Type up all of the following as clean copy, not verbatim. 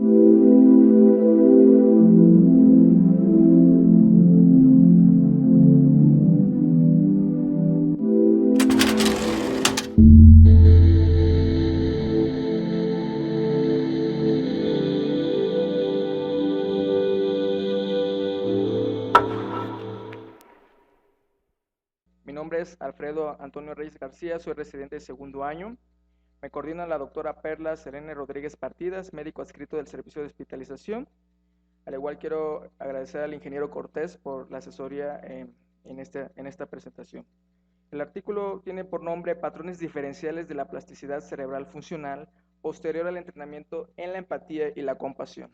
Mi nombre es Alfredo Antonio Reyes García, soy residente de segundo año. Me coordina la doctora Perla Serene Rodríguez Partidas, médico adscrito del servicio de hospitalización. Al igual quiero agradecer al ingeniero Cortés por la asesoría en esta presentación. El artículo tiene por nombre Patrones diferenciales de la plasticidad cerebral funcional posterior al entrenamiento en la empatía y la compasión.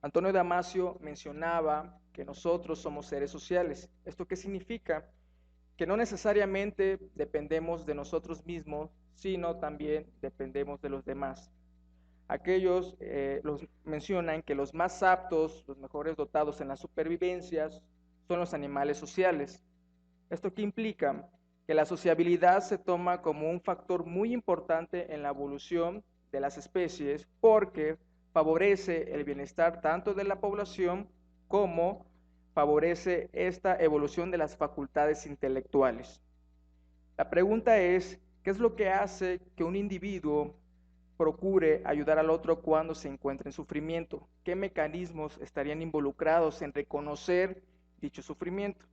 Antonio Damasio mencionaba que nosotros somos seres sociales. ¿Esto qué significa? Que no necesariamente dependemos de nosotros mismos, sino también dependemos de los demás. Aquellos los mencionan que los más aptos, los mejores dotados en las supervivencias, son los animales sociales. ¿Esto qué implica? Que la sociabilidad se toma como un factor muy importante en la evolución de las especies porque favorece el bienestar tanto de la población como favorece esta evolución de las facultades intelectuales. La pregunta es, ¿qué es lo que hace que un individuo procure ayudar al otro cuando se encuentra en sufrimiento? ¿Qué mecanismos estarían involucrados en reconocer dicho sufrimiento?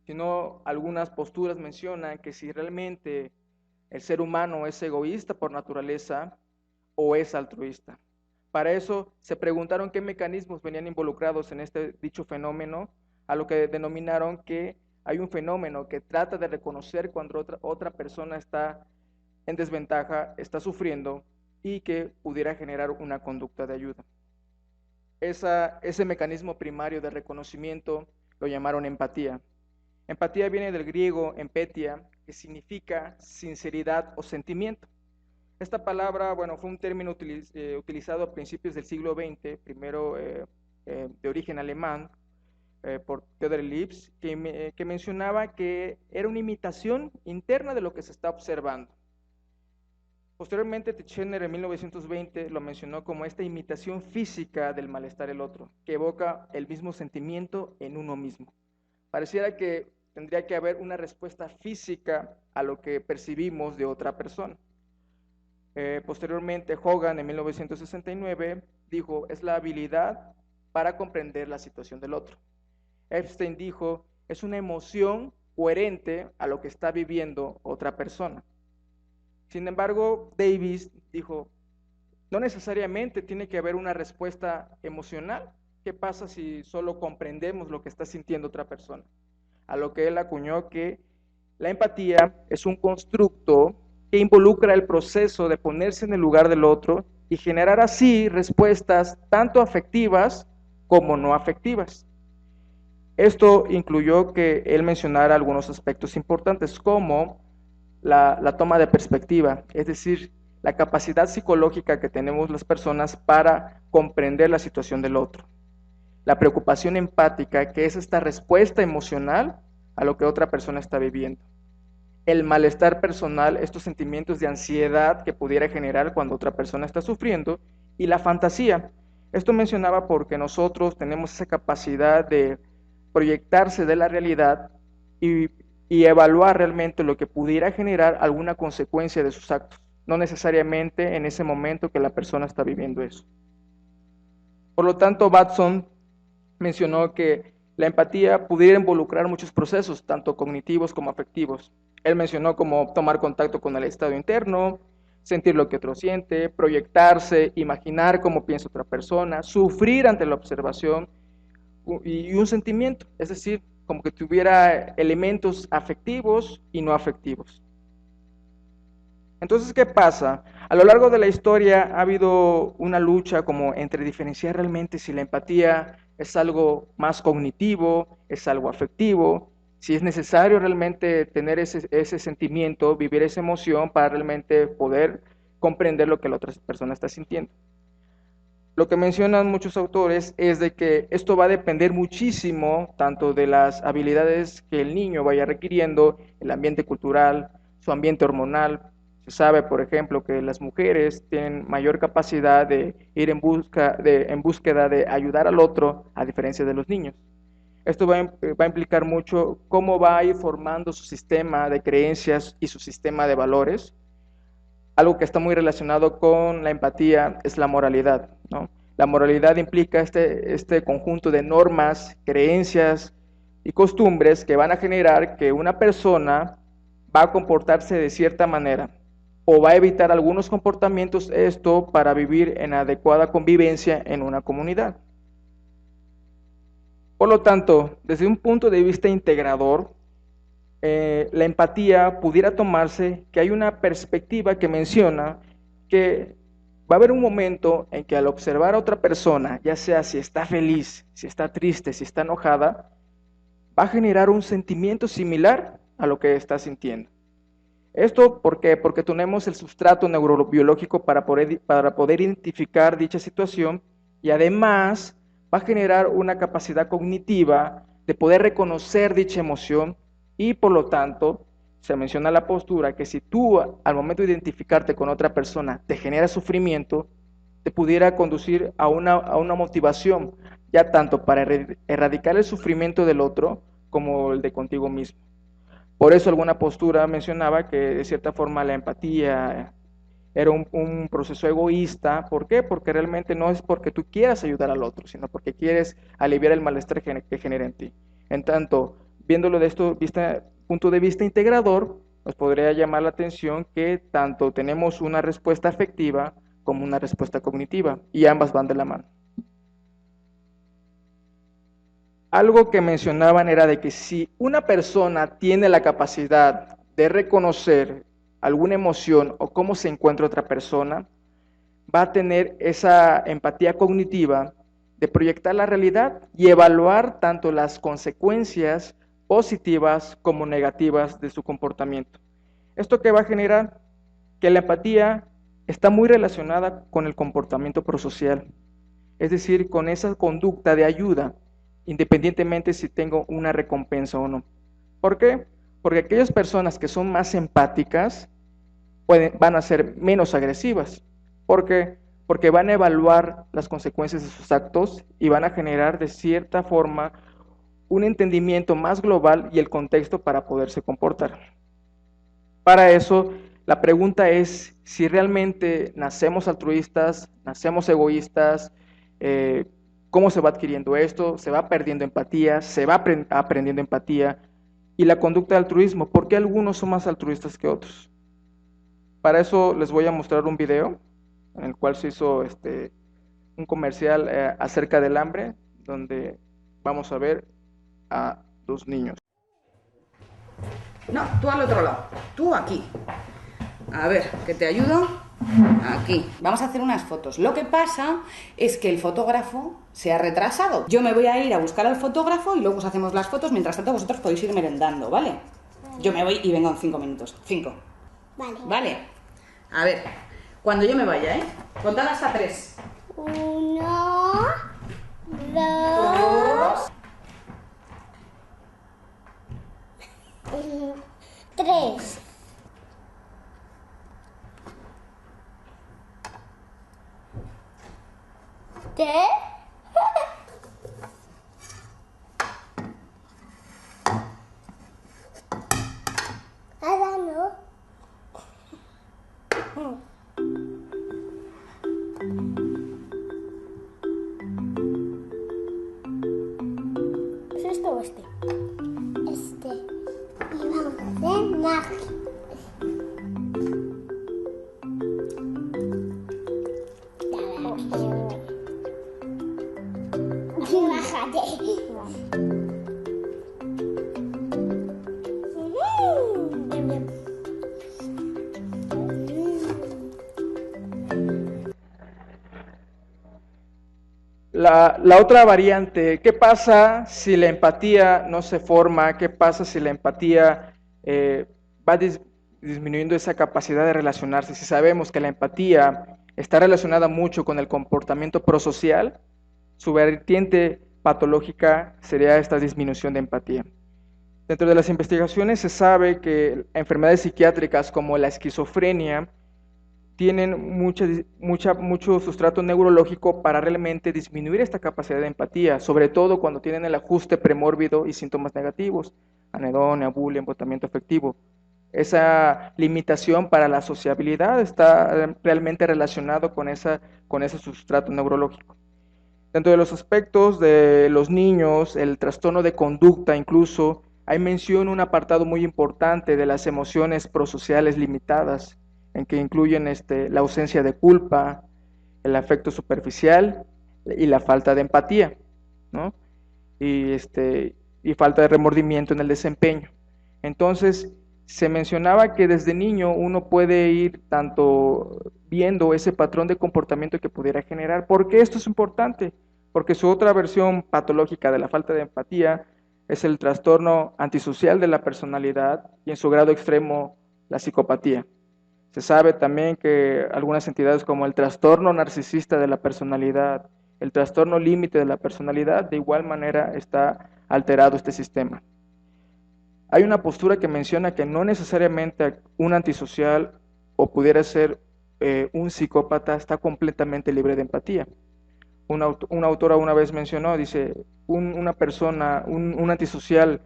Sino algunas posturas mencionan que si realmente el ser humano es egoísta por naturaleza o es altruista. Para eso se preguntaron qué mecanismos venían involucrados en este dicho fenómeno, a lo que denominaron que hay un fenómeno que trata de reconocer cuando otra persona está en desventaja, está sufriendo y que pudiera generar una conducta de ayuda. Ese mecanismo primario de reconocimiento lo llamaron empatía. Empatía viene del griego empetia, que significa sinceridad o sentimiento. Esta palabra, bueno, fue un término utilizado a principios del siglo XX, primero de origen alemán, por Theodor Lipps, que mencionaba que era una imitación interna de lo que se está observando. Posteriormente, Titchener en 1920 lo mencionó como esta imitación física del malestar del otro, que evoca el mismo sentimiento en uno mismo. Pareciera que tendría que haber una respuesta física a lo que percibimos de otra persona. Posteriormente, Hogan en 1969 dijo, es la habilidad para comprender la situación del otro. Epstein dijo, es una emoción coherente a lo que está viviendo otra persona. Sin embargo, Davis dijo, no necesariamente tiene que haber una respuesta emocional. ¿Qué pasa si solo comprendemos lo que está sintiendo otra persona? A lo que él acuñó que la empatía es un constructo que involucra el proceso de ponerse en el lugar del otro y generar así respuestas tanto afectivas como no afectivas. Esto incluyó que él mencionara algunos aspectos importantes como la toma de perspectiva, es decir, la capacidad psicológica que tenemos las personas para comprender la situación del otro. La preocupación empática, que es esta respuesta emocional a lo que otra persona está viviendo. El malestar personal, estos sentimientos de ansiedad que pudiera generar cuando otra persona está sufriendo. Y la fantasía. Esto mencionaba porque nosotros tenemos esa capacidad de proyectarse de la realidad y evaluar realmente lo que pudiera generar alguna consecuencia de sus actos, no necesariamente en ese momento que la persona está viviendo eso. Por lo tanto, Batson mencionó que la empatía pudiera involucrar muchos procesos, tanto cognitivos como afectivos. Él mencionó como tomar contacto con el estado interno, sentir lo que otro siente, proyectarse, imaginar cómo piensa otra persona, sufrir ante la observación y un sentimiento, es decir, como que tuviera elementos afectivos y no afectivos. Entonces, ¿qué pasa? A lo largo de la historia ha habido una lucha como entre diferenciar realmente si la empatía es algo más cognitivo, es algo afectivo, si es necesario realmente tener ese sentimiento, vivir esa emoción para realmente poder comprender lo que la otra persona está sintiendo. Lo que mencionan muchos autores es de que esto va a depender muchísimo tanto de las habilidades que el niño vaya requiriendo, el ambiente cultural, su ambiente hormonal, Se sabe, por ejemplo, que las mujeres tienen mayor capacidad de ir en búsqueda de ayudar al otro, a diferencia de los niños. Esto va a implicar mucho cómo va a ir formando su sistema de creencias y su sistema de valores. Algo que está muy relacionado con la empatía es la moralidad, ¿no? La moralidad implica este conjunto de normas, creencias y costumbres que van a generar que una persona va a comportarse de cierta manera o va a evitar algunos comportamientos, esto para vivir en adecuada convivencia en una comunidad. Por lo tanto, desde un punto de vista integrador, la empatía pudiera tomarse que hay una perspectiva que menciona que va a haber un momento en que al observar a otra persona, ya sea si está feliz, si está triste, si está enojada, va a generar un sentimiento similar a lo que está sintiendo. ¿Esto por qué? Porque tenemos el sustrato neurobiológico para poder identificar dicha situación y además va a generar una capacidad cognitiva de poder reconocer dicha emoción y por lo tanto se menciona la postura que si tú al momento de identificarte con otra persona te genera sufrimiento, te pudiera conducir a una motivación ya tanto para erradicar el sufrimiento del otro como el de contigo mismo. Por eso alguna postura mencionaba que de cierta forma la empatía era un proceso egoísta. ¿Por qué? Porque realmente no es porque tú quieras ayudar al otro, sino porque quieres aliviar el malestar que genera en ti. En tanto, viéndolo de punto de vista integrador, nos podría llamar la atención que tanto tenemos una respuesta afectiva como una respuesta cognitiva, y ambas van de la mano. Algo que mencionaban era de que si una persona tiene la capacidad de reconocer alguna emoción o cómo se encuentra otra persona, va a tener esa empatía cognitiva de proyectar la realidad y evaluar tanto las consecuencias positivas como negativas de su comportamiento. ¿Esto qué va a generar? Que la empatía está muy relacionada con el comportamiento prosocial, es decir, con esa conducta de ayuda, independientemente si tengo una recompensa o no. ¿Por qué? Porque aquellas personas que son más empáticas van a ser menos agresivas. ¿Por qué? Porque van a evaluar las consecuencias de sus actos y van a generar de cierta forma un entendimiento más global y el contexto para poderse comportar. Para eso, la pregunta es si realmente nacemos altruistas, nacemos egoístas, cómo se va adquiriendo esto, se va perdiendo empatía, se va aprendiendo empatía, y la conducta de altruismo, ¿por qué algunos son más altruistas que otros? Para eso les voy a mostrar un video en el cual se hizo un comercial acerca del hambre, donde vamos a ver a dos niños. No, tú al otro lado, tú aquí. A ver, que te ayudo. Aquí, vamos a hacer unas fotos. Lo que pasa es que el fotógrafo se ha retrasado. Yo me voy a ir a buscar al fotógrafo y luego os hacemos las fotos. Mientras tanto vosotros podéis ir merendando, ¿vale? Yo me voy y vengo en 5 minutos. 5. Vale. Vale. A ver, cuando yo me vaya, ¿eh? Contad hasta 3. 1, 2, 3. ¿Qué? Ahora no. ¿Es este o este? Este. Y vamos a hacer magia. La otra variante, ¿qué pasa si la empatía no se forma? ¿Qué pasa si la empatía va disminuyendo esa capacidad de relacionarse? Si sabemos que la empatía está relacionada mucho con el comportamiento prosocial, su vertiente patológica sería esta disminución de empatía. Dentro de las investigaciones se sabe que enfermedades psiquiátricas como la esquizofrenia tienen mucho sustrato neurológico para realmente disminuir esta capacidad de empatía, sobre todo cuando tienen el ajuste premórbido y síntomas negativos, anedonia, bullying, embotamiento afectivo. Esa limitación para la sociabilidad está realmente relacionado con ese sustrato neurológico. Dentro de los aspectos de los niños, el trastorno de conducta incluso, hay mención un apartado muy importante de las emociones prosociales limitadas, en que incluyen la ausencia de culpa, el afecto superficial y la falta de empatía, ¿no? Y, y falta de remordimiento en el desempeño. Entonces, se mencionaba que desde niño uno puede ir tanto viendo ese patrón de comportamiento que pudiera generar. ¿Por qué esto es importante? Porque su otra versión patológica de la falta de empatía es el trastorno antisocial de la personalidad y en su grado extremo la psicopatía. Se sabe también que algunas entidades como el trastorno narcisista de la personalidad, el trastorno límite de la personalidad, de igual manera está alterado este sistema. Hay una postura que menciona que no necesariamente un antisocial o pudiera ser un psicópata está completamente libre de empatía. Una autora una vez mencionó, dice, una persona, un antisocial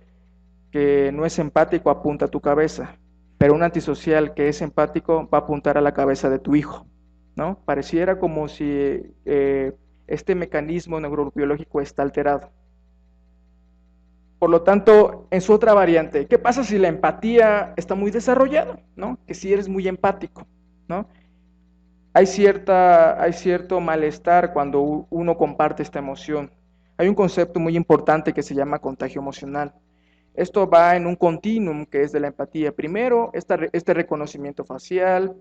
que no es empático apunta a tu cabeza, pero un antisocial que es empático va a apuntar a la cabeza de tu hijo, ¿no? Pareciera como si este mecanismo neurobiológico está alterado. Por lo tanto, en su otra variante, ¿qué pasa si la empatía está muy desarrollada, ¿no? Que si eres muy empático, ¿no? Hay cierto malestar cuando uno comparte esta emoción. Hay un concepto muy importante que se llama contagio emocional. Esto va en un continuum que es de la empatía. Primero, este reconocimiento facial,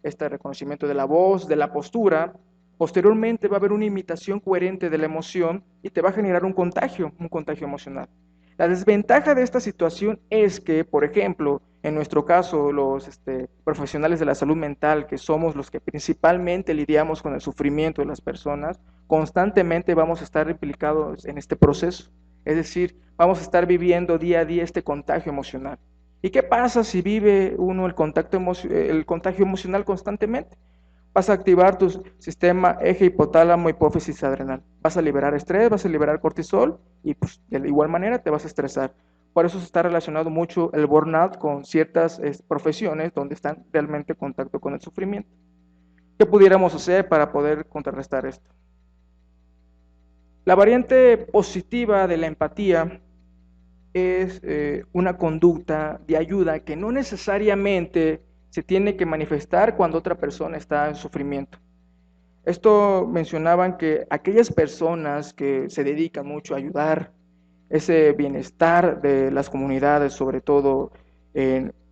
este reconocimiento de la voz, de la postura. Posteriormente va a haber una imitación coherente de la emoción y te va a generar un contagio emocional. La desventaja de esta situación es que, por ejemplo, en nuestro caso, los profesionales de la salud mental, que somos los que principalmente lidiamos con el sufrimiento de las personas, constantemente vamos a estar implicados en este proceso. Es decir, vamos a estar viviendo día a día este contagio emocional. ¿Y qué pasa si vive uno el contagio emocional constantemente? Vas a activar tu sistema eje hipotálamo, hipófisis adrenal. Vas a liberar estrés, vas a liberar cortisol y pues, de igual manera te vas a estresar. Por eso se está relacionado mucho el burnout con ciertas profesiones donde están realmente en contacto con el sufrimiento. ¿Qué pudiéramos hacer para poder contrarrestar esto? La variante positiva de la empatía es una conducta de ayuda que no necesariamente se tiene que manifestar cuando otra persona está en sufrimiento. Esto mencionaban que aquellas personas que se dedican mucho a ayudar, ese bienestar de las comunidades, sobre todo,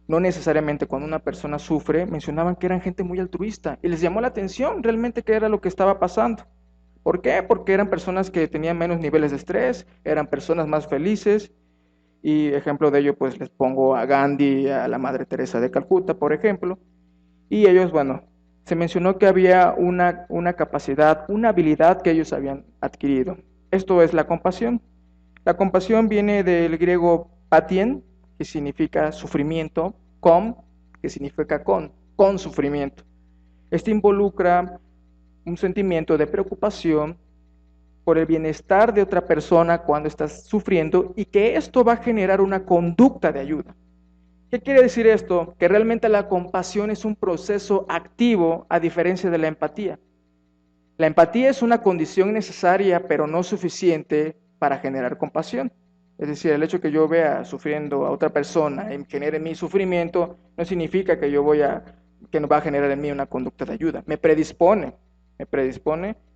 no necesariamente cuando una persona sufre, mencionaban que eran gente muy altruista y les llamó la atención realmente qué era lo que estaba pasando. ¿Por qué? Porque eran personas que tenían menos niveles de estrés, eran personas más felices. Y ejemplo de ello, pues les pongo a Gandhi, a la Madre Teresa de Calcuta, por ejemplo. Y ellos, bueno, se mencionó que había una capacidad, una habilidad que ellos habían adquirido. Esto es la compasión. La compasión viene del griego patien, que significa sufrimiento, com, que significa con sufrimiento. Esto involucra un sentimiento de preocupación por el bienestar de otra persona cuando estás sufriendo y que esto va a generar una conducta de ayuda. ¿Qué quiere decir esto? Que realmente la compasión es un proceso activo a diferencia de la empatía. La empatía es una condición necesaria pero no suficiente para generar compasión. Es decir, el hecho que yo vea sufriendo a otra persona y genere en mí sufrimiento no significa que que no va a generar en mí una conducta de ayuda. Me predispone,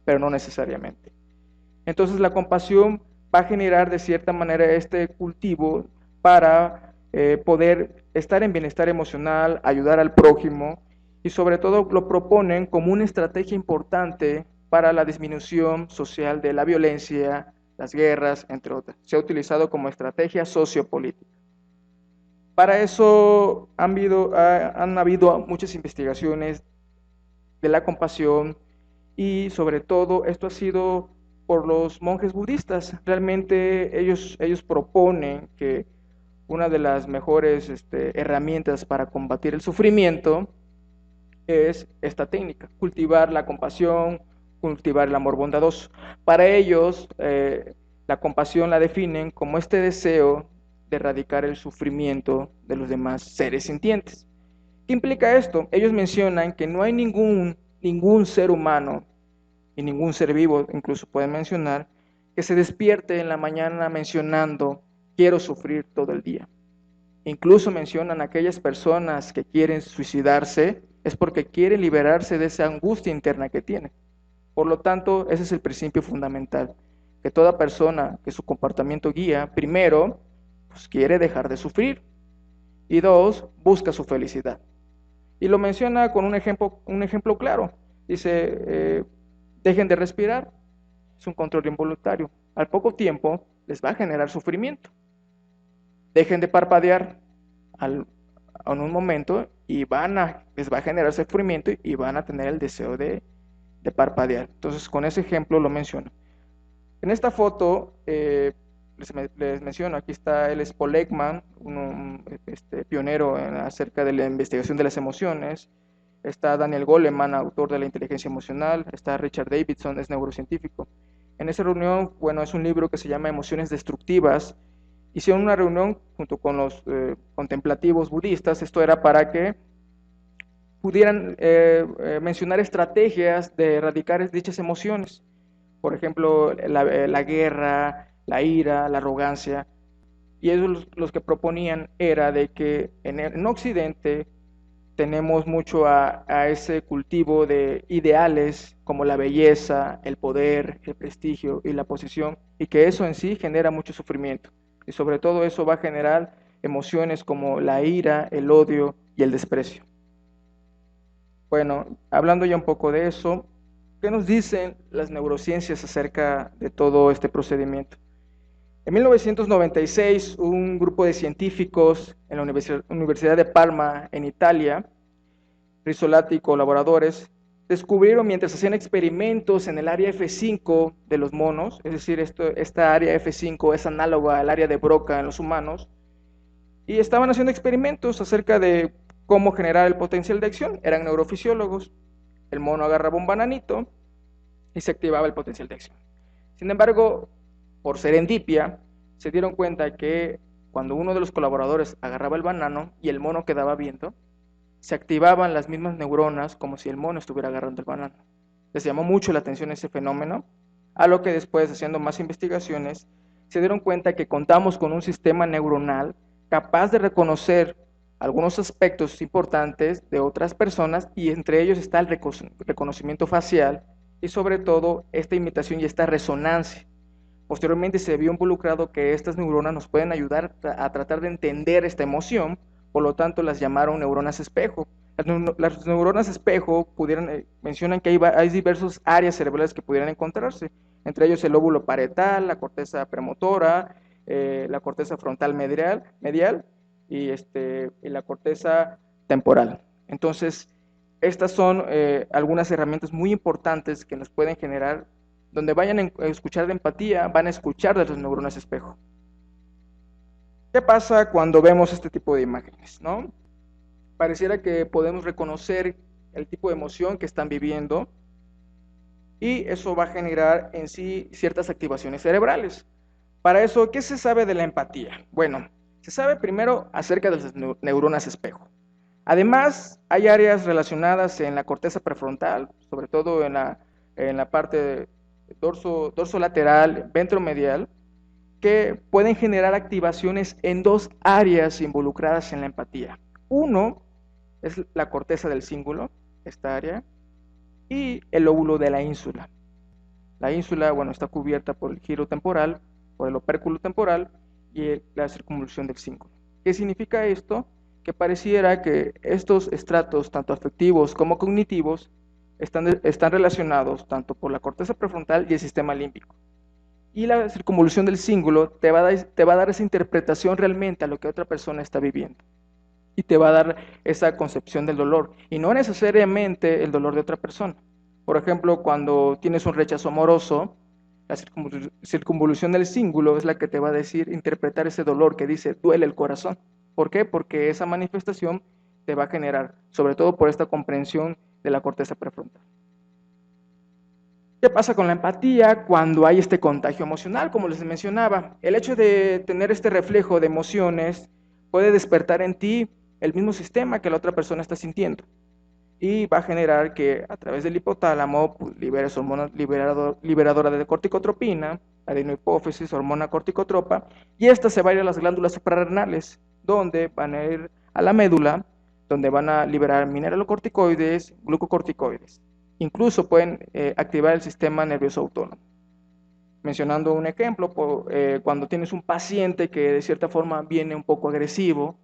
pero no necesariamente. Entonces la compasión va a generar de cierta manera este cultivo para poder estar en bienestar emocional, ayudar al prójimo y sobre todo lo proponen como una estrategia importante para la disminución social de la violencia, las guerras, entre otras. Se ha utilizado como estrategia sociopolítica. Para eso han habido muchas investigaciones de la compasión y sobre todo esto ha sido por los monjes budistas. Realmente ellos proponen que una de las mejores herramientas para combatir el sufrimiento es esta técnica: cultivar la compasión, cultivar el amor bondadoso. Para ellos, la compasión la definen como este deseo de erradicar el sufrimiento de los demás seres sintientes. ¿Qué implica esto? Ellos mencionan que no hay ningún ser humano y ningún ser vivo, incluso pueden mencionar, que se despierte en la mañana mencionando: quiero sufrir todo el día. Incluso mencionan a aquellas personas que quieren suicidarse, es porque quieren liberarse de esa angustia interna que tienen. Por lo tanto, ese es el principio fundamental, que toda persona que su comportamiento guía, primero, pues quiere dejar de sufrir, y dos, busca su felicidad. Y lo menciona con un ejemplo claro. Dice, dejen de respirar, es un control involuntario. Al poco tiempo les va a generar sufrimiento. Dejen de parpadear en un momento y les va a generar sufrimiento y van a tener el deseo de parpadear. Entonces, con ese ejemplo lo menciono. En esta foto, les menciono, aquí está el Paul Ekman, un pionero acerca de la investigación de las emociones. Está Daniel Goleman, autor de la inteligencia emocional. Está Richard Davidson, es neurocientífico. En esa reunión, bueno, es un libro que se llama Emociones Destructivas. Hicieron una reunión junto con los contemplativos budistas. Esto era para que pudieran mencionar estrategias de erradicar dichas emociones. Por ejemplo, la guerra, la ira, la arrogancia. Y ellos los que proponían era de que en Occidente tenemos mucho a ese cultivo de ideales como la belleza, el poder, el prestigio y la posición, y que eso en sí genera mucho sufrimiento. Y sobre todo eso va a generar emociones como la ira, el odio y el desprecio. Bueno, hablando ya un poco de eso, ¿qué nos dicen las neurociencias acerca de todo este procedimiento? En 1996, un grupo de científicos en la Universidad de Parma, en Italia, Rizzolatti y colaboradores, descubrieron mientras hacían experimentos en el área F5 de los monos, es decir, esta área F5 es análoga al área de Broca en los humanos, y estaban haciendo experimentos acerca de cómo generar el potencial de acción. Eran neurofisiólogos. El mono agarraba un bananito y se activaba el potencial de acción. Sin embargo, por serendipia, se dieron cuenta que cuando uno de los colaboradores agarraba el banano y el mono quedaba viendo, se activaban las mismas neuronas como si el mono estuviera agarrando el banano. Les llamó mucho la atención ese fenómeno, a lo que después, haciendo más investigaciones, se dieron cuenta que contamos con un sistema neuronal capaz de reconocer algunos aspectos importantes de otras personas, y entre ellos está el reconocimiento facial y sobre todo esta imitación y esta resonancia. Posteriormente se vio involucrado que estas neuronas nos pueden ayudar a tratar de entender esta emoción, por lo tanto las llamaron neuronas espejo. Las neuronas espejo mencionan que hay diversas áreas cerebrales que pudieran encontrarse, entre ellos el lóbulo parietal, la corteza premotora, la corteza frontal medial y la corteza temporal. Entonces, estas son algunas herramientas muy importantes que nos pueden generar. Donde vayan a escuchar de empatía, van a escuchar de las neuronas espejo. ¿Qué pasa cuando vemos este tipo de imágenes, no? Pareciera que podemos reconocer el tipo de emoción que están viviendo, y eso va a generar en sí ciertas activaciones cerebrales. Para eso, ¿qué se sabe de la empatía? Bueno, se sabe primero acerca de las neuronas espejo. Además, hay áreas relacionadas en la corteza prefrontal, sobre todo en la parte dorso lateral, ventromedial, que pueden generar activaciones en dos áreas involucradas en la empatía. Uno es la corteza del cíngulo, esta área, y el lóbulo de la ínsula. La ínsula, bueno, está cubierta por el giro temporal, por el opérculo temporal y la circunvolución del cíngulo. ¿Qué significa esto? Que pareciera que estos estratos, tanto afectivos como cognitivos, están relacionados tanto por la corteza prefrontal y el sistema límbico. Y la circunvolución del cíngulo te va a dar esa interpretación realmente a lo que otra persona está viviendo. Y te va a dar esa concepción del dolor. Y no necesariamente el dolor de otra persona. Por ejemplo, cuando tienes un rechazo amoroso, La circunvolución del cíngulo es la que te va a decir, interpretar ese dolor que dice, duele el corazón. ¿Por qué? Porque esa manifestación te va a generar, sobre todo por esta comprensión de la corteza prefrontal. ¿Qué pasa con la empatía cuando hay este contagio emocional? Como les mencionaba, el hecho de tener este reflejo de emociones puede despertar en ti el mismo sistema que la otra persona está sintiendo y va a generar que a través del hipotálamo pues, liberes hormona liberadora de corticotropina, adenohipófisis, hormona corticotropa, y esta se va a ir a las glándulas suprarrenales, donde van a ir a la médula, donde van a liberar mineralocorticoides, glucocorticoides. Incluso pueden activar el sistema nervioso autónomo. Mencionando un ejemplo, cuando tienes un paciente que de cierta forma viene un poco agresivo,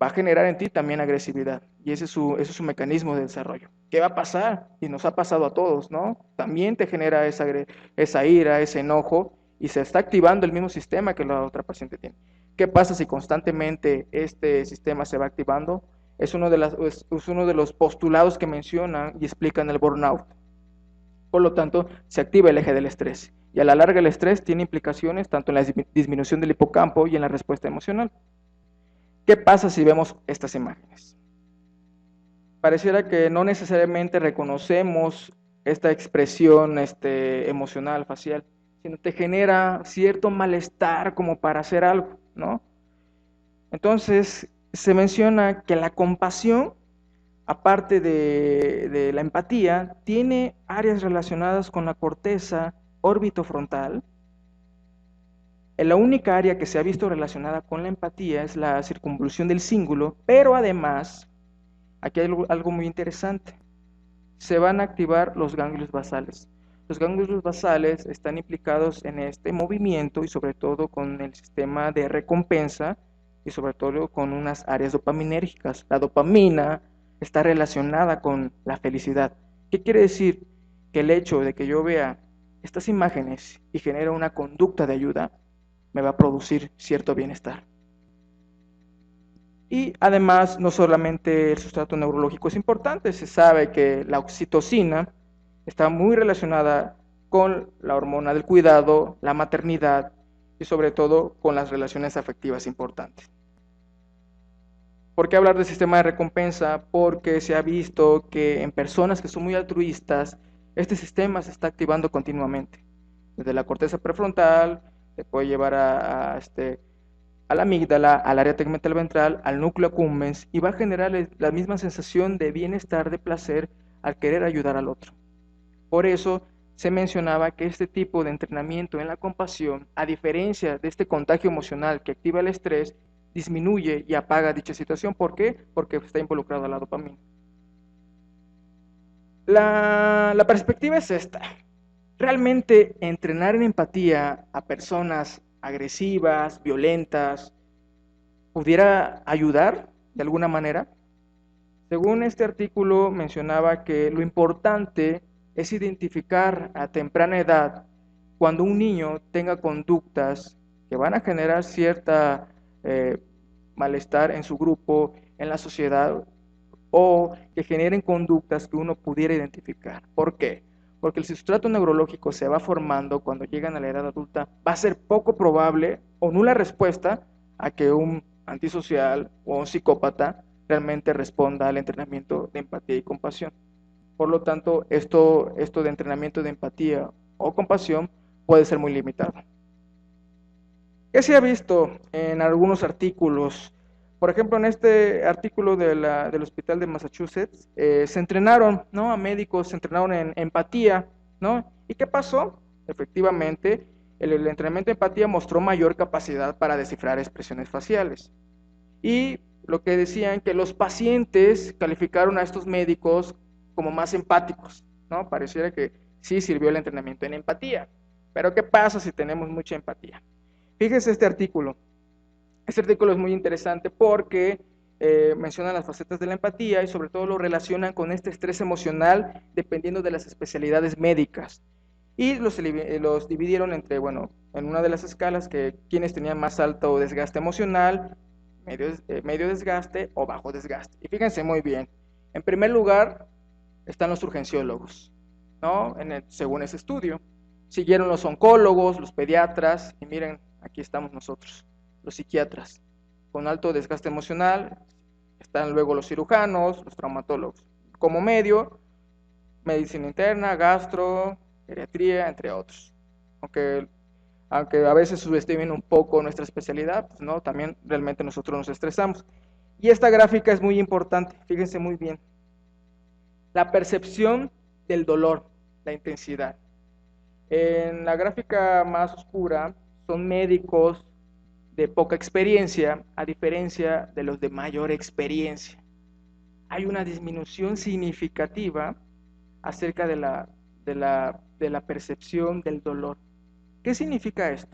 va a generar en ti también agresividad. Y ese es su mecanismo de desarrollo. ¿Qué va a pasar? Y nos ha pasado a todos, ¿no? También te genera esa ira, ese enojo, y se está activando el mismo sistema que la otra paciente tiene. ¿Qué pasa si constantemente este sistema se va activando? Es uno de los postulados que mencionan y explican el burnout. Por lo tanto, se activa el eje del estrés. Y a la larga el estrés tiene implicaciones tanto en la disminución del hipocampo y en la respuesta emocional. ¿Qué pasa si vemos estas imágenes? Pareciera que no necesariamente reconocemos esta expresión emocional, facial, sino te genera cierto malestar como para hacer algo, ¿no? Entonces, se menciona que la compasión, aparte de la empatía, tiene áreas relacionadas con la corteza orbitofrontal. La única área que se ha visto relacionada con la empatía es la circunvolución del cíngulo, pero además, aquí hay algo muy interesante, se van a activar los ganglios basales. Los ganglios basales están implicados en este movimiento y sobre todo con el sistema de recompensa y sobre todo con unas áreas dopaminérgicas. La dopamina está relacionada con la felicidad. ¿Qué quiere decir? Que el hecho de que yo vea estas imágenes y genere una conducta de ayuda, me va a producir cierto bienestar. Y además, no solamente el sustrato neurológico es importante, se sabe que la oxitocina está muy relacionada con la hormona del cuidado, la maternidad y sobre todo con las relaciones afectivas importantes. ¿Por qué hablar del sistema de recompensa? Porque se ha visto que en personas que son muy altruistas, este sistema se está activando continuamente. Desde la corteza prefrontal, se puede llevar a la amígdala, al área tegmental ventral, al núcleo accumbens, y va a generar la misma sensación de bienestar, de placer, al querer ayudar al otro. Por eso se mencionaba que este tipo de entrenamiento en la compasión, a diferencia de este contagio emocional que activa el estrés, disminuye y apaga dicha situación. ¿Por qué? Porque está involucrada la dopamina. La perspectiva es esta. Realmente entrenar en empatía a personas agresivas, violentas, ¿pudiera ayudar de alguna manera? Según este artículo mencionaba que lo importante es identificar a temprana edad cuando un niño tenga conductas que van a generar cierta malestar en su grupo, en la sociedad, o que generen conductas que uno pudiera identificar. ¿Por qué? Porque el sustrato neurológico se va formando cuando llegan a la edad adulta, va a ser poco probable o nula respuesta a que un antisocial o un psicópata realmente responda al entrenamiento de empatía y compasión. Por lo tanto, esto de entrenamiento de empatía o compasión puede ser muy limitado. ¿Qué se ha visto en algunos artículos? Por ejemplo, en este artículo del Hospital de Massachusetts, se entrenaron, ¿no?, a médicos, se entrenaron en empatía, ¿no? ¿Y qué pasó? Efectivamente, el entrenamiento de empatía mostró mayor capacidad para descifrar expresiones faciales. Y lo que decían que los pacientes calificaron a estos médicos como más empáticos, ¿no? Pareciera que sí sirvió el entrenamiento en empatía. Pero ¿qué pasa si tenemos mucha empatía? Fíjese este artículo. Este artículo es muy interesante porque menciona las facetas de la empatía y sobre todo lo relacionan con este estrés emocional dependiendo de las especialidades médicas. Y los dividieron entre, bueno, en una de las escalas que quienes tenían más alto desgaste emocional, medio desgaste o bajo desgaste. Y fíjense muy bien, en primer lugar están los urgenciólogos, ¿no? Según ese estudio. Siguieron los oncólogos, los pediatras, y miren, aquí estamos nosotros, los psiquiatras, con alto desgaste emocional. Están luego los cirujanos, los traumatólogos. Como medio, medicina interna, gastro, geriatría, entre otros. Aunque a veces subestimen un poco nuestra especialidad, pues no, también realmente nosotros nos estresamos. Y esta gráfica es muy importante, fíjense muy bien. La percepción del dolor, la intensidad. En la gráfica más oscura son médicos de poca experiencia, a diferencia de los de mayor experiencia. Hay una disminución significativa acerca de la percepción del dolor. ¿Qué significa esto?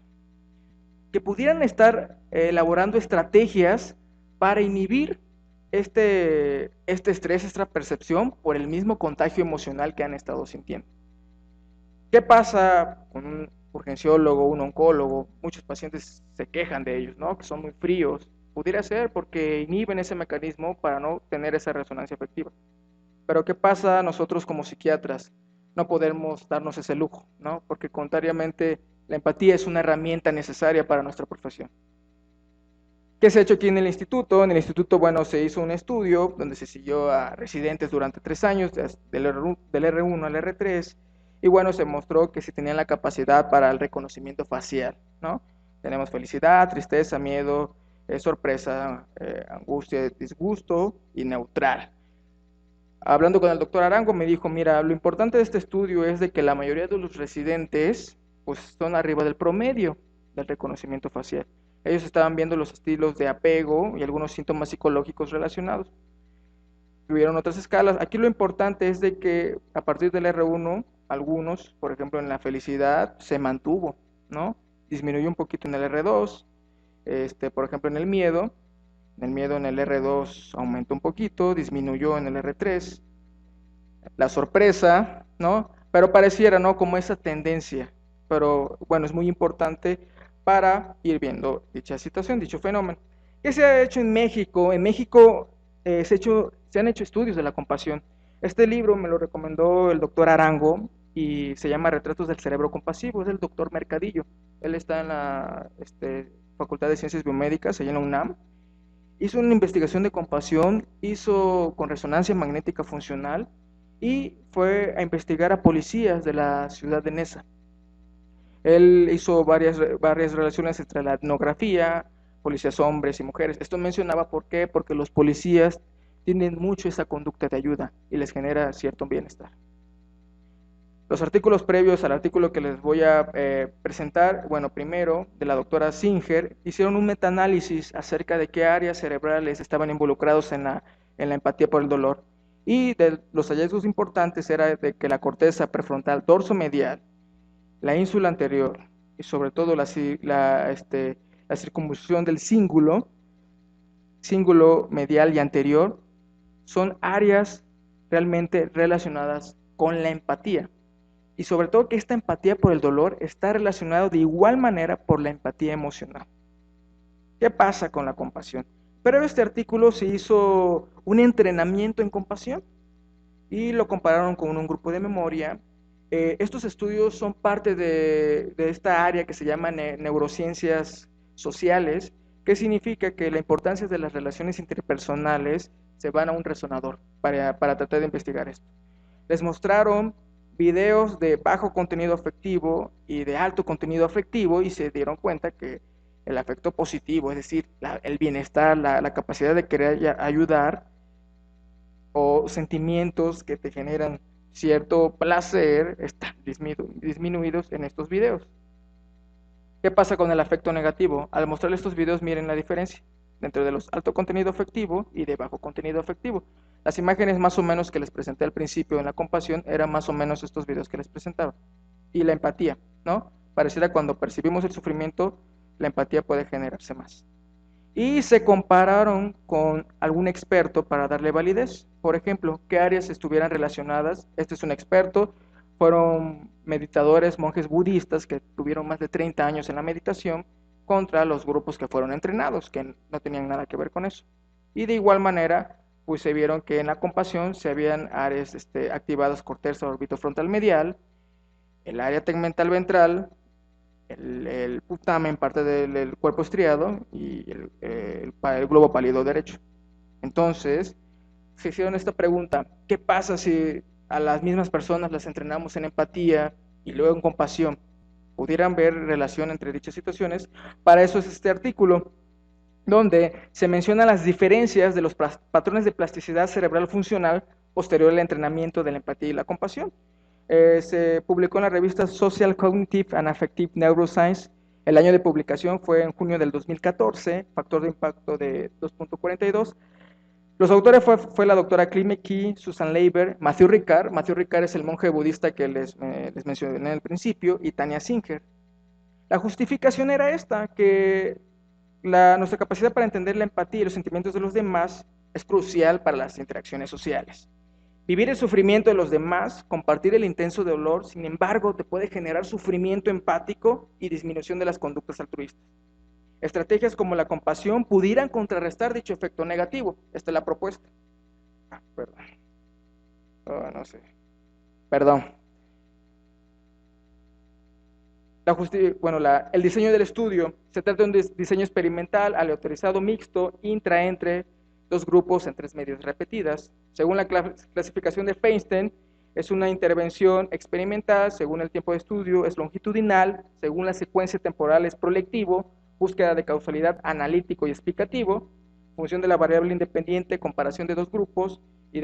Que pudieran estar elaborando estrategias para inhibir este estrés, esta percepción por el mismo contagio emocional que han estado sintiendo. ¿Qué pasa con un urgenciólogo, un oncólogo? Muchos pacientes se quejan de ellos, ¿no? Que son muy fríos. Pudiera ser porque inhiben ese mecanismo para no tener esa resonancia afectiva. Pero ¿qué pasa nosotros como psiquiatras? No podemos darnos ese lujo, ¿no? Porque contrariamente la empatía es una herramienta necesaria para nuestra profesión. ¿Qué se ha hecho aquí en el instituto? En el instituto, bueno, se hizo un estudio donde se siguió a residentes durante 3 años, del R1 al R3, y bueno, se mostró que sí tenían la capacidad para el reconocimiento facial, ¿no? Tenemos felicidad, tristeza, miedo, sorpresa, angustia, disgusto y neutral. Hablando con el doctor Arango, me dijo, mira, lo importante de este estudio es de que la mayoría de los residentes pues son arriba del promedio del reconocimiento facial. Ellos estaban viendo los estilos de apego y algunos síntomas psicológicos relacionados. Tuvieron otras escalas. Aquí lo importante es de que a partir del R1, algunos, por ejemplo, en la felicidad, se mantuvo, ¿no? Disminuyó un poquito en el R2, por ejemplo, en el miedo en el R2 aumentó un poquito, disminuyó en el R3, la sorpresa, ¿no? Pero pareciera, ¿no? Como esa tendencia, pero bueno, es muy importante para ir viendo dicha situación, dicho fenómeno. ¿Qué se ha hecho en México? En México se han hecho estudios de la compasión. Este libro me lo recomendó el doctor Arango y se llama Retratos del Cerebro Compasivo, es del doctor Mercadillo. Él está en la Facultad de Ciencias Biomédicas, allá en la UNAM. Hizo una investigación de compasión, hizo con resonancia magnética funcional y fue a investigar a policías de la ciudad de Neza. Él hizo varias relaciones entre la etnografía, policías hombres y mujeres. Esto mencionaba por qué, porque los policías tienen mucho esa conducta de ayuda y les genera cierto bienestar. Los artículos previos al artículo que les voy a presentar, bueno, primero, de la doctora Singer, hicieron un metaanálisis acerca de qué áreas cerebrales estaban involucrados en la empatía por el dolor. Y de los hallazgos importantes era de que la corteza prefrontal dorsomedial, la ínsula anterior y sobre todo la circunvolución del cíngulo medial y anterior, son áreas realmente relacionadas con la empatía. Y sobre todo que esta empatía por el dolor está relacionada de igual manera por la empatía emocional. ¿Qué pasa con la compasión? Pero este artículo se hizo un entrenamiento en compasión y lo compararon con un grupo de memoria. Estos estudios son parte de esta área que se llama neurociencias sociales, que significa que la importancia de las relaciones interpersonales se van a un resonador para tratar de investigar esto. Les mostraron videos de bajo contenido afectivo y de alto contenido afectivo y se dieron cuenta que el afecto positivo, es decir, el bienestar, la capacidad de querer ayudar o sentimientos que te generan cierto placer están disminuidos en estos videos. ¿Qué pasa con el afecto negativo? Al mostrar estos videos, miren la diferencia dentro de los alto contenido afectivo y de bajo contenido afectivo. Las imágenes más o menos que les presenté al principio en la compasión eran más o menos estos videos que les presentaba. Y la empatía, ¿no? Pareciera cuando percibimos el sufrimiento, la empatía puede generarse más. Y se compararon con algún experto para darle validez. Por ejemplo, qué áreas estuvieran relacionadas. Este es un experto, fueron meditadores, monjes budistas que tuvieron más de 30 años en la meditación contra los grupos que fueron entrenados, que no tenían nada que ver con eso. Y de igual manera, pues se vieron que en la compasión se habían áreas activadas corteza orbitofrontal medial, el área tegmental ventral, el putamen, parte del cuerpo estriado, y el globo pálido derecho. Entonces, se hicieron esta pregunta: ¿qué pasa si a las mismas personas las entrenamos en empatía y luego en compasión? ¿Pudieran ver relación entre dichas situaciones? Para eso es este artículo, donde se mencionan las diferencias de los patrones de plasticidad cerebral funcional posterior al entrenamiento de la empatía y la compasión. Se publicó en la revista Social Cognitive and Affective Neuroscience. El año de publicación fue en junio del 2014, factor de impacto de 2.42. Los autores fue la doctora Claire McKee, Susan Leiber, Matthew Ricard. Matthew Ricard es el monje budista que les mencioné al principio, y Tania Singer. La justificación era esta, que nuestra capacidad para entender la empatía y los sentimientos de los demás es crucial para las interacciones sociales. Vivir el sufrimiento de los demás, compartir el intenso dolor, sin embargo, te puede generar sufrimiento empático y disminución de las conductas altruistas. Estrategias como la compasión pudieran contrarrestar dicho efecto negativo. Esta es la propuesta. Perdón. No sé. Perdón. El diseño del estudio se trata de un diseño experimental aleatorizado mixto entre dos grupos en 3 medidas repetidas. Según la clasificación de Feinstein, es una intervención experimental. Según el tiempo de estudio, es longitudinal. Según la secuencia temporal, es proyectivo. Búsqueda de causalidad analítico y explicativo. Función de la variable independiente, comparación de dos grupos, y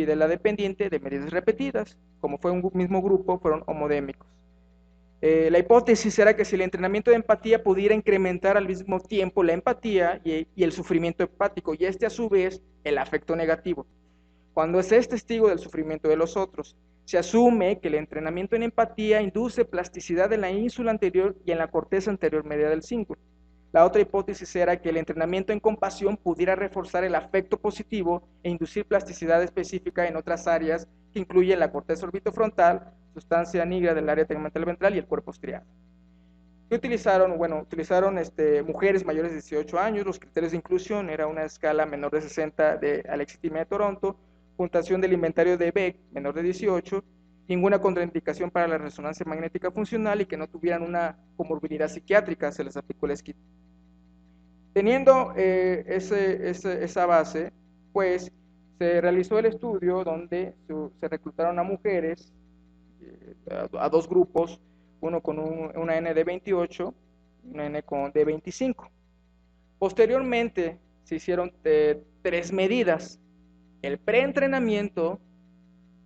de la dependiente de medidas repetidas. Como fue un mismo grupo, fueron homodémicos. La hipótesis era que si el entrenamiento de empatía pudiera incrementar al mismo tiempo la empatía y el sufrimiento empático, y a su vez el afecto negativo. Cuando se es testigo del sufrimiento de los otros, se asume que el entrenamiento en empatía induce plasticidad en la ínsula anterior y en la corteza anterior media del cíngulo. La otra hipótesis era que el entrenamiento en compasión pudiera reforzar el afecto positivo e inducir plasticidad específica en otras áreas que incluyen la corteza orbitofrontal, sustancia nigra del área tegmental ventral y el cuerpo estriado. ¿Qué utilizaron? Bueno, utilizaron mujeres mayores de 18 años. Los criterios de inclusión era una escala menor de 60 de Alexis Timea de Toronto, puntuación del inventario de Beck menor de 18, ninguna contraindicación para la resonancia magnética funcional y que no tuvieran una comorbilidad psiquiátrica. Se les aplicó el esquí. Teniendo esa base, pues se realizó el estudio donde se reclutaron a mujeres, a dos grupos, uno con una N de 28 y una N de 25. Posteriormente se hicieron 3 medidas: el preentrenamiento,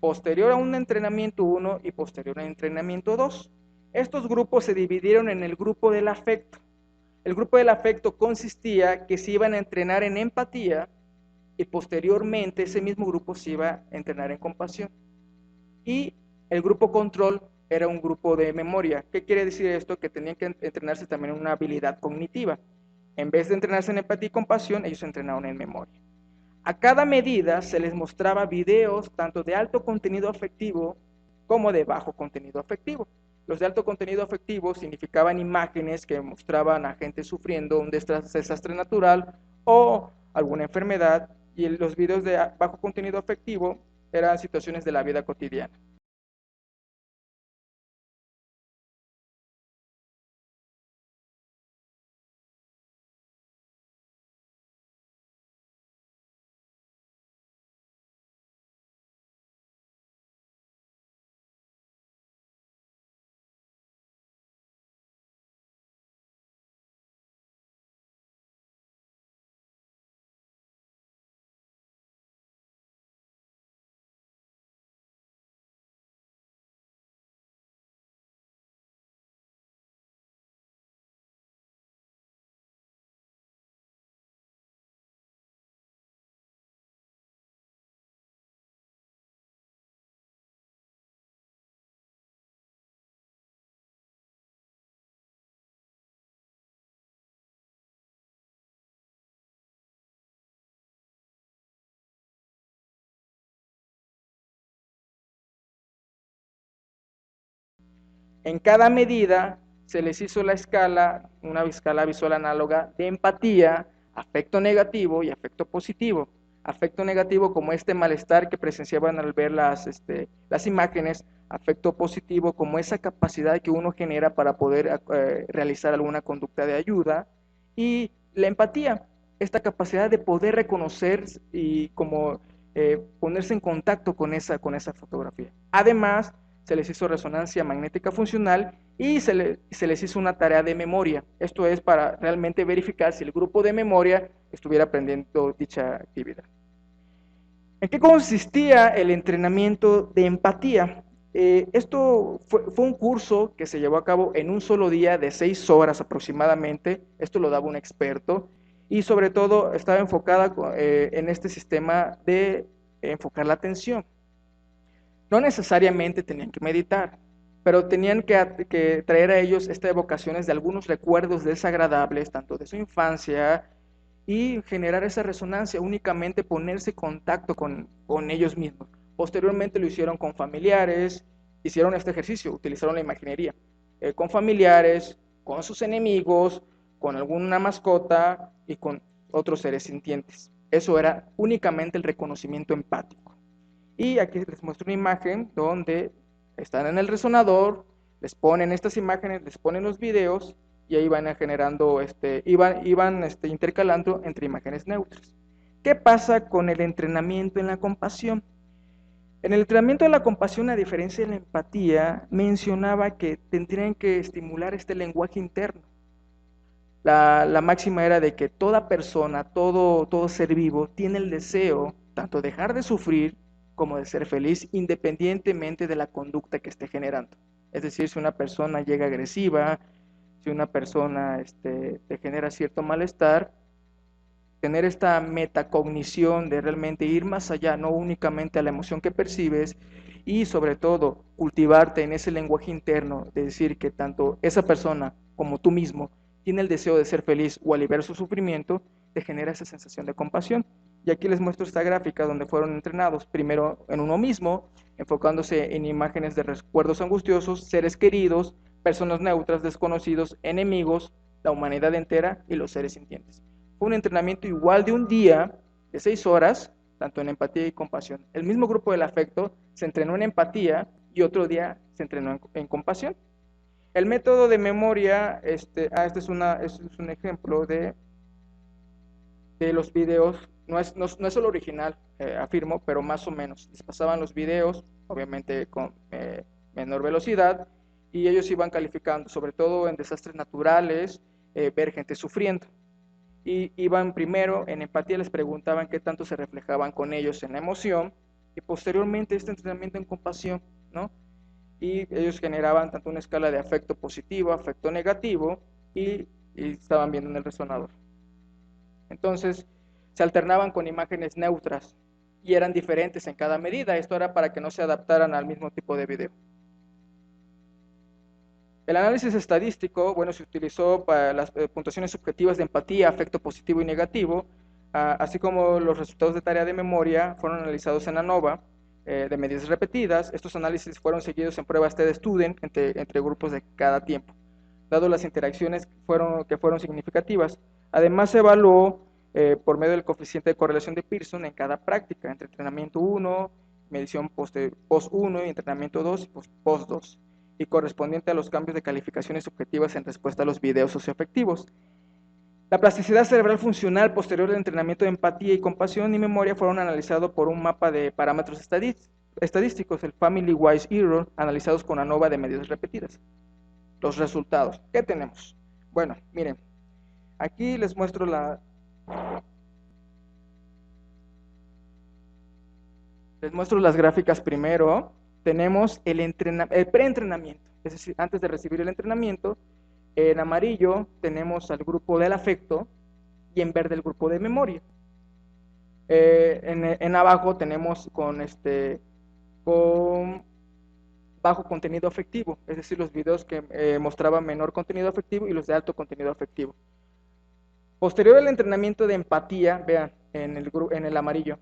posterior a un entrenamiento 1 y posterior a un entrenamiento 2. Estos grupos se dividieron en el grupo del afecto. El grupo del afecto consistía que se iban a entrenar en empatía y posteriormente ese mismo grupo se iba a entrenar en compasión. Y el grupo control era un grupo de memoria. ¿Qué quiere decir esto? Que tenían que entrenarse también en una habilidad cognitiva. En vez de entrenarse en empatía y compasión, ellos se entrenaron en memoria. A cada medida se les mostraba videos tanto de alto contenido afectivo como de bajo contenido afectivo. Los de alto contenido afectivo significaban imágenes que mostraban a gente sufriendo un desastre natural o alguna enfermedad, y los videos de bajo contenido afectivo eran situaciones de la vida cotidiana. En cada medida se les hizo una escala visual análoga de empatía, afecto negativo y afecto positivo. Afecto negativo como este malestar que presenciaban al ver las imágenes, afecto positivo como esa capacidad que uno genera para poder realizar alguna conducta de ayuda, y la empatía, esta capacidad de poder reconocer y como ponerse en contacto con esa fotografía. Además, se les hizo resonancia magnética funcional y se les hizo una tarea de memoria. Esto es para realmente verificar si el grupo de memoria estuviera aprendiendo dicha actividad. ¿En qué consistía el entrenamiento de empatía? Esto fue un curso que se llevó a cabo en un solo día de 6 horas aproximadamente. Esto lo daba un experto y sobre todo estaba enfocada en este sistema de enfocar la atención. No necesariamente tenían que meditar, pero tenían que traer a ellos estas evocaciones de algunos recuerdos desagradables, tanto de su infancia, y generar esa resonancia, únicamente ponerse en contacto con ellos mismos. Posteriormente lo hicieron con familiares, hicieron este ejercicio, utilizaron la imaginería, con familiares, con sus enemigos, con alguna mascota y con otros seres sintientes. Eso era únicamente el reconocimiento empático. Y aquí les muestro una imagen donde están en el resonador, les ponen estas imágenes, les ponen los videos y ahí van generando, iban intercalando entre imágenes neutras. ¿Qué pasa con el entrenamiento en la compasión? En el entrenamiento de la compasión, a diferencia de la empatía, mencionaba que tendrían que estimular este lenguaje interno. La máxima era de que toda persona, todo ser vivo, tiene el deseo tanto de dejar de sufrir como de ser feliz, independientemente de la conducta que esté generando. Es decir, si una persona llega agresiva, si una persona te genera cierto malestar, tener esta metacognición de realmente ir más allá, no únicamente a la emoción que percibes, y sobre todo cultivarte en ese lenguaje interno de decir que tanto esa persona como tú mismo tiene el deseo de ser feliz o aliviar su sufrimiento, te genera esa sensación de compasión. Y aquí les muestro esta gráfica donde fueron entrenados primero en uno mismo, enfocándose en imágenes de recuerdos angustiosos, seres queridos, personas neutras, desconocidos, enemigos, la humanidad entera y los seres sintientes. Fue un entrenamiento igual de un día, de 6 horas, tanto en empatía y compasión. El mismo grupo del afecto se entrenó en empatía y otro día se entrenó en compasión. El método de memoria, este es un ejemplo de los videos, no es el original, afirmo, pero más o menos. Les pasaban los videos, obviamente con menor velocidad, y ellos iban calificando, sobre todo en desastres naturales, ver gente sufriendo. Y iban primero en empatía, les preguntaban qué tanto se reflejaban con ellos en la emoción, y posteriormente este entrenamiento en compasión, ¿no? Y ellos generaban tanto una escala de afecto positivo, afecto negativo, y estaban viendo en el resonador. Entonces, se alternaban con imágenes neutras, y eran diferentes en cada medida. Esto era para que no se adaptaran al mismo tipo de video. El análisis estadístico, bueno, se utilizó para las puntuaciones subjetivas de empatía, afecto positivo y negativo, así como los resultados de tarea de memoria fueron analizados en ANOVA de medidas repetidas. Estos análisis fueron seguidos en pruebas TED-Student entre grupos de cada tiempo, dado las interacciones que fueron significativas. Además, se evaluó por medio del coeficiente de correlación de Pearson en cada práctica, entre entrenamiento 1, medición post-1 y entrenamiento 2 y post-2. Y correspondiente a los cambios de calificaciones subjetivas en respuesta a los videos socioafectivos. La plasticidad cerebral funcional posterior al entrenamiento de empatía y compasión y memoria fueron analizados por un mapa de parámetros estadísticos, el Family Wise Error, analizados con ANOVA de medidas repetidas. Los resultados, ¿qué tenemos? Bueno, miren, aquí les muestro las gráficas primero. Tenemos el preentrenamiento, es decir, antes de recibir el entrenamiento. En amarillo tenemos al grupo del afecto y en verde el grupo de memoria. En abajo tenemos con bajo contenido afectivo, es decir, los videos que mostraban menor contenido afectivo y los de alto contenido afectivo. Posterior al entrenamiento de empatía, vean, en el amarillo,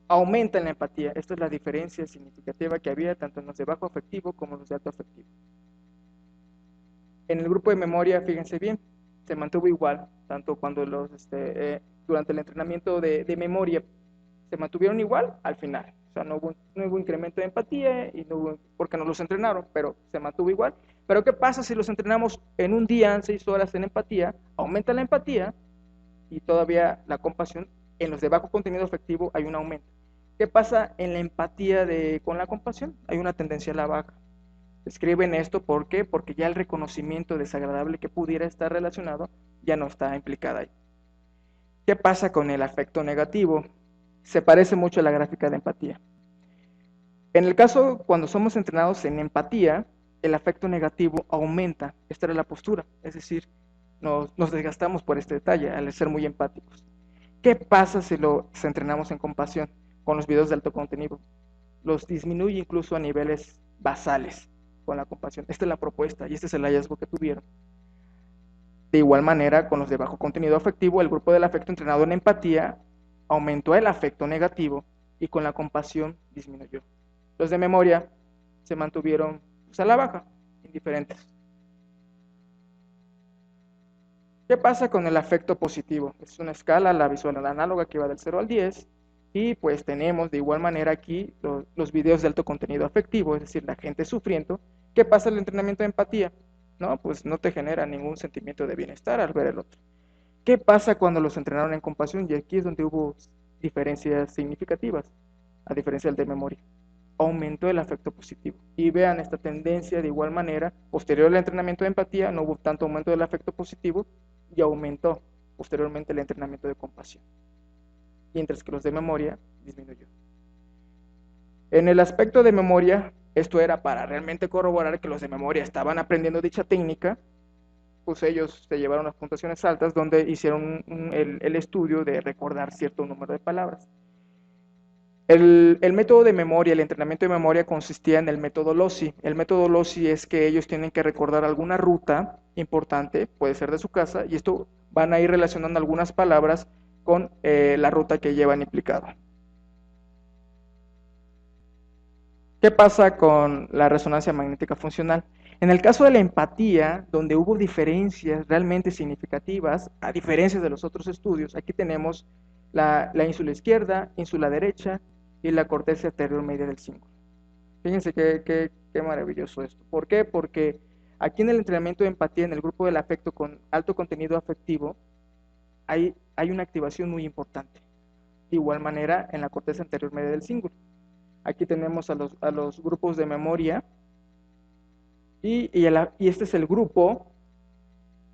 aumenta en la empatía. Esta es la diferencia significativa que había tanto en los de bajo afectivo como en los de alto afectivo. En el grupo de memoria, fíjense bien, se mantuvo igual, tanto cuando durante el entrenamiento de memoria se mantuvieron igual al final. O sea, no hubo incremento de empatía y no hubo, porque no los entrenaron, pero se mantuvo igual. Pero ¿qué pasa si los entrenamos en un día, en 6 horas en empatía? Aumenta la empatía y todavía la compasión. En los de bajo contenido afectivo hay un aumento. ¿Qué pasa en la empatía con la compasión? Hay una tendencia a la baja. Escriben esto, ¿por qué? Porque ya el reconocimiento desagradable que pudiera estar relacionado ya no está implicada ahí. ¿Qué pasa con el afecto negativo? Se parece mucho a la gráfica de empatía. En el caso, cuando somos entrenados en empatía, el afecto negativo aumenta. Esta era la postura, es decir, nos desgastamos por este detalle al ser muy empáticos. ¿Qué pasa si los entrenamos en compasión con los videos de alto contenido? Los disminuye incluso a niveles basales con la compasión. Esta es la propuesta y este es el hallazgo que tuvieron. De igual manera, con los de bajo contenido afectivo, el grupo del afecto entrenado en empatía aumentó el afecto negativo y con la compasión disminuyó. Los de memoria se mantuvieron a la baja, indiferentes. ¿Qué pasa con el afecto positivo? Es una escala, la visual análoga que va del 0 al 10, y pues tenemos de igual manera aquí los videos de alto contenido afectivo, es decir, la gente sufriendo. ¿Qué pasa en el entrenamiento de empatía? No, pues no te genera ningún sentimiento de bienestar al ver el otro. ¿Qué pasa cuando los entrenaron en compasión? Y aquí es donde hubo diferencias significativas, a diferencia del de memoria. Aumentó el afecto positivo. Y vean esta tendencia de igual manera, posterior al entrenamiento de empatía, no hubo tanto aumento del afecto positivo y aumentó posteriormente el entrenamiento de compasión. Mientras que los de memoria disminuyó. En el aspecto de memoria, esto era para realmente corroborar que los de memoria estaban aprendiendo dicha técnica, pues ellos se llevaron las puntuaciones altas donde hicieron el estudio de recordar cierto número de palabras. El método de memoria, el entrenamiento de memoria consistía en el método LOSI. El método LOSI es que ellos tienen que recordar alguna ruta importante, puede ser de su casa, y esto van a ir relacionando algunas palabras con la ruta que llevan implicado. ¿Qué pasa con la resonancia magnética funcional? En el caso de la empatía, donde hubo diferencias realmente significativas, a diferencia de los otros estudios, aquí tenemos la ínsula izquierda, ínsula derecha y la corteza anterior media del cíngulo. Fíjense qué maravilloso esto. ¿Por qué? Porque aquí en el entrenamiento de empatía, en el grupo del afecto con alto contenido afectivo, hay una activación muy importante. De igual manera, en la corteza anterior media del cíngulo. Aquí tenemos a los grupos de memoria y este es el grupo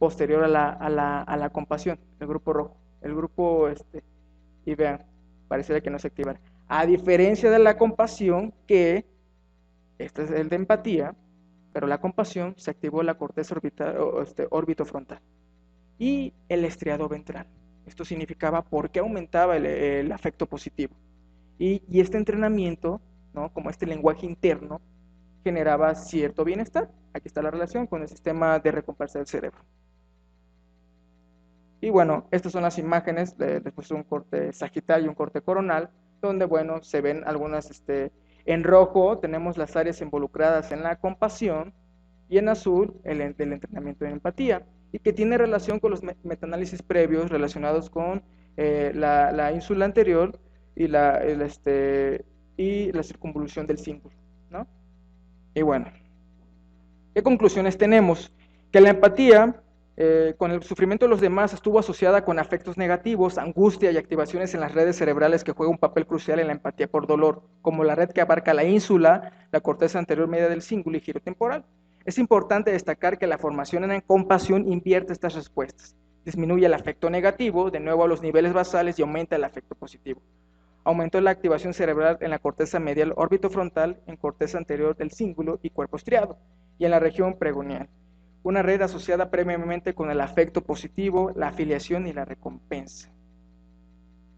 posterior a la compasión, el grupo rojo. El grupo, y vean, pareciera que no se activara. A diferencia de la compasión, que este es el de empatía, pero la compasión se activó la corteza orbitofrontal y el estriado ventral. Esto significaba por qué aumentaba el afecto positivo. Y este entrenamiento, ¿no? Como este lenguaje interno, generaba cierto bienestar. Aquí está la relación con el sistema de recompensa del cerebro. Y bueno, estas son las imágenes, después de un corte sagital y un corte coronal, donde, bueno, se ven algunas, en rojo tenemos las áreas involucradas en la compasión, y en azul el entrenamiento de empatía, y que tiene relación con los metaanálisis previos relacionados con la ínsula anterior y la circunvolución del cíngulo, ¿no? Y bueno, ¿qué conclusiones tenemos? Que la empatía con el sufrimiento de los demás estuvo asociada con afectos negativos, angustia y activaciones en las redes cerebrales que juegan un papel crucial en la empatía por dolor, como la red que abarca la ínsula, la corteza anterior media del cíngulo y giro temporal. Es importante destacar que la formación en compasión invierte estas respuestas, disminuye el afecto negativo, de nuevo a los niveles basales, y aumenta el afecto positivo. Aumentó la activación cerebral en la corteza medial orbitofrontal, en corteza anterior del cíngulo y cuerpo estriado, y en la región pregoneal. Una red asociada previamente con el afecto positivo, la afiliación y la recompensa.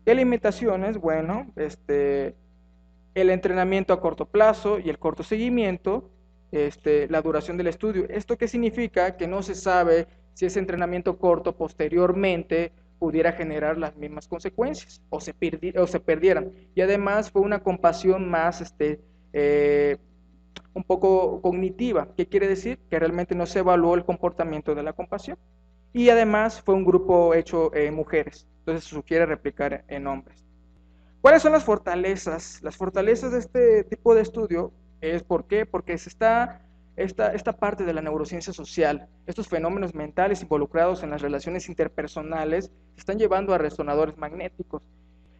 ¿Qué limitaciones? Bueno, el entrenamiento a corto plazo y el corto seguimiento, la duración del estudio. ¿Esto qué significa? Que no se sabe si ese entrenamiento corto posteriormente pudiera generar las mismas consecuencias o se perdieran. Y además fue una compasión más un poco cognitiva. ¿Qué quiere decir? Que realmente no se evaluó el comportamiento de la compasión. Y además fue un grupo hecho mujeres, entonces se sugiere replicar en hombres. ¿Cuáles son las fortalezas? Las fortalezas de este tipo de estudio es ¿por qué? Porque esta parte de la neurociencia social, estos fenómenos mentales involucrados en las relaciones interpersonales, se están llevando a resonadores magnéticos.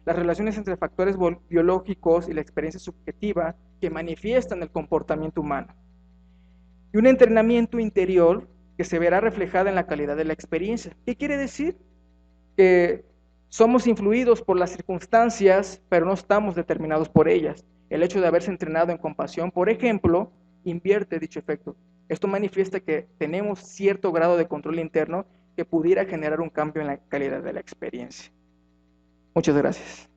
Las relaciones entre factores biológicos y la experiencia subjetiva que manifiestan el comportamiento humano. Y un entrenamiento interior que se verá reflejada en la calidad de la experiencia. ¿Qué quiere decir? Que somos influidos por las circunstancias, pero no estamos determinados por ellas. El hecho de haberse entrenado en compasión, por ejemplo, invierte dicho efecto. Esto manifiesta que tenemos cierto grado de control interno que pudiera generar un cambio en la calidad de la experiencia. Muchas gracias.